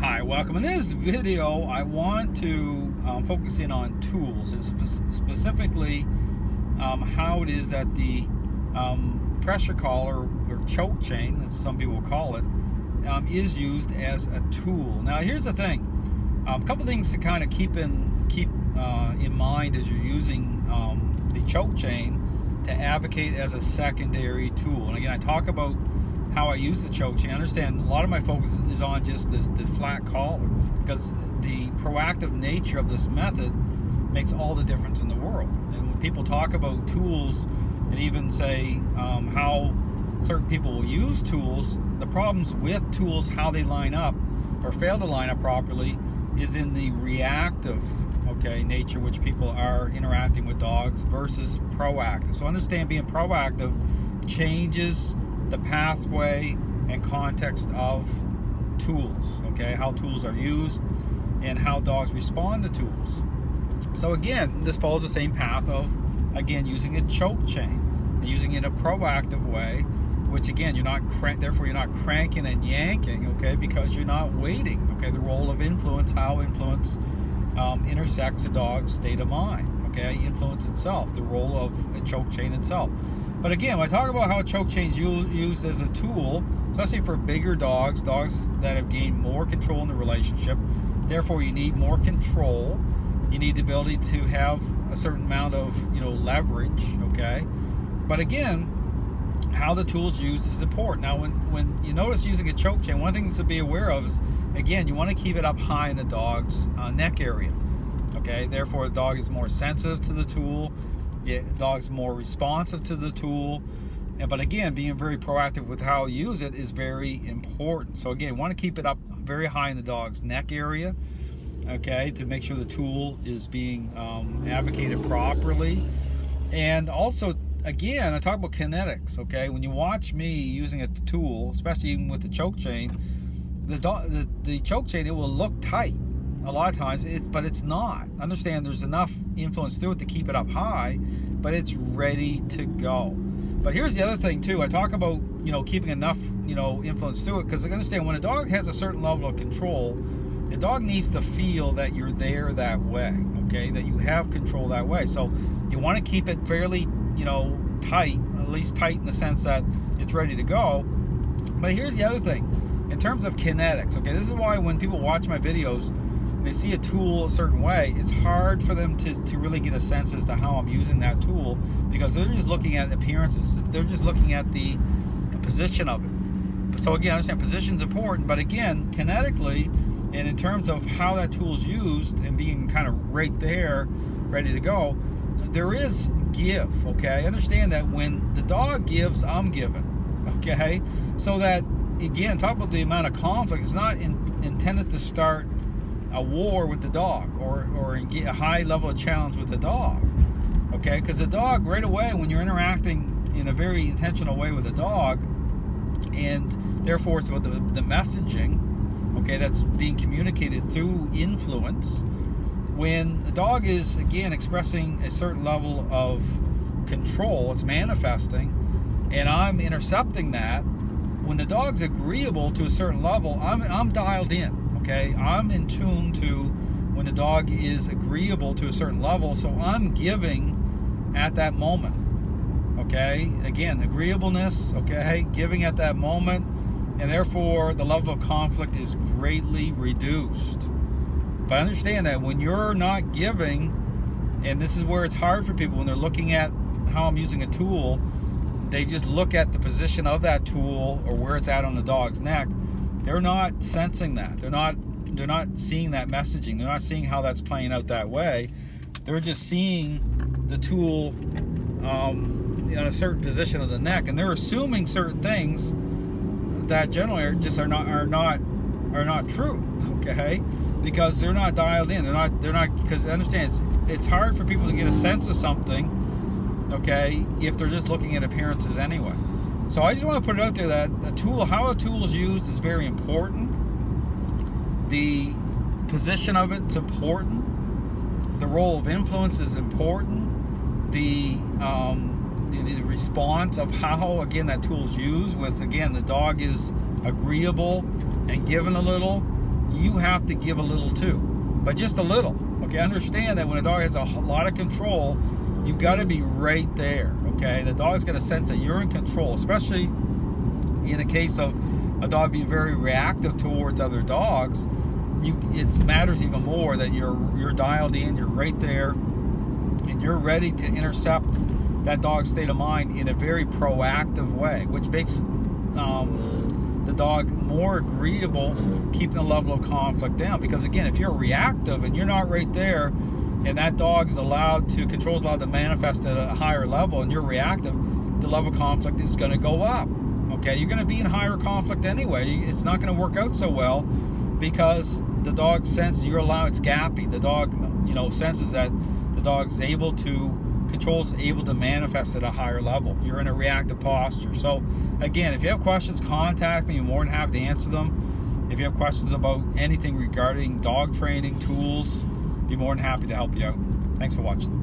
Hi, welcome. In this video, I want to focus in on tools, and specifically how it is that the pressure collar or choke chain, as some people call it, is used as a tool. Now, here's the thing: a couple things to kind of keep in mind as you're using the choke chain to advocate as a secondary tool. And again, I talk about how I use the choke chain. I understand a lot of my focus is on just the flat collar, because the proactive nature of this method makes all the difference in the world. And when people talk about tools and even say how certain people will use tools, the problems with tools, how they line up or fail to line up properly, is in the reactive nature which people are interacting with dogs versus proactive. So understand, being proactive changes the pathway and context of tools, how tools are used and how dogs respond to tools. So again, this follows the same path of, again, using a choke chain and using it in a proactive way, which again, therefore you're not cranking and yanking, because you're not waiting. The role of influence, how influence intersects a dog's state of mind, influence itself, the role of a choke chain itself. But again, when I talk about how a choke chain is used as a tool, especially for bigger dogs that have gained more control in the relationship, therefore you need more control. You need the ability to have a certain amount of leverage. But again, how the tool is used is important. Now, when you notice using a choke chain, one thing to be aware of is, again, you want to keep it up high in the dog's neck area. Therefore, the dog is more sensitive to the tool. The dog's more responsive to the tool. But again, being very proactive with how you use it is very important. So again, you want to keep it up very high in the dog's neck area, to make sure the tool is being advocated properly. And also, again, I talk about kinetics. When you watch me using a tool, especially even with the choke chain, the choke chain, it will look tight a lot of times, but it's not. Understand, there's enough influence through it to keep it up high, but it's ready to go. But here's the other thing too. I talk about keeping enough influence through it, because I understand when a dog has a certain level of control, the dog needs to feel that you're there that way. That you have control that way. So you want to keep it fairly tight, at least tight in the sense that it's ready to go. But here's the other thing, in terms of kinetics. This is why when people watch my videos, they see a tool a certain way, it's hard for them to really get a sense as to how I'm using that tool, because they're just looking at appearances. They're just looking at the position of it. So again, I understand position's important, but again, kinetically, and in terms of how that tool's used and being kind of right there, ready to go, there is give. I understand that when the dog gives, I'm given. So that, again, talk about the amount of conflict. It's not intended to start a war with the dog or get a high level of challenge with the dog. Because the dog, right away, when you're interacting in a very intentional way with the dog, and therefore it's about the messaging, that's being communicated through influence. When the dog is, again, expressing a certain level of control, it's manifesting, and I'm intercepting that. When the dog's agreeable to a certain level, I'm dialed in. I'm in tune to when the dog is agreeable to a certain level, so I'm giving at that moment. Again, agreeableness, giving at that moment, and therefore the level of conflict is greatly reduced. But understand that when you're not giving, and this is where it's hard for people when they're looking at how I'm using a tool, they just look at the position of that tool or where it's at on the dog's neck. They're not sensing that. They're not seeing that messaging. They're not seeing how that's playing out that way. They're just seeing the tool in a certain position of the neck, and they're assuming certain things that generally are not true. Because they're not dialed in. They're not because understand it's hard for people to get a sense of something. If they're just looking at appearances anyway. So I just want to put it out there that how a tool is used is very important. The position of it's important. The role of influence is important. The response of how, again, that tool is used with, again, the dog is agreeable and given a little, you have to give a little too, but just a little. Okay, understand that when a dog has a lot of control, you got to be right there. Okay, the dog's got a sense that you're in control, especially in a case of a dog being very reactive towards other dogs. It matters even more that you're dialed in, you're right there, and you're ready to intercept that dog's state of mind in a very proactive way, which makes the dog more agreeable, keeping the level of conflict down. Because again, if you're reactive and you're not right there, and that dog is allowed to manifest at a higher level, and you're reactive, the level of conflict is going to go up. Okay, you're going to be in higher conflict anyway. It's not going to work out so well because the dog senses it's gappy. The dog, senses that the dog's able to manifest at a higher level. You're in a reactive posture. So again, if you have questions, contact me. I'm more than happy to answer them. If you have questions about anything regarding dog training, tools, be more than happy to help you out. Thanks for watching.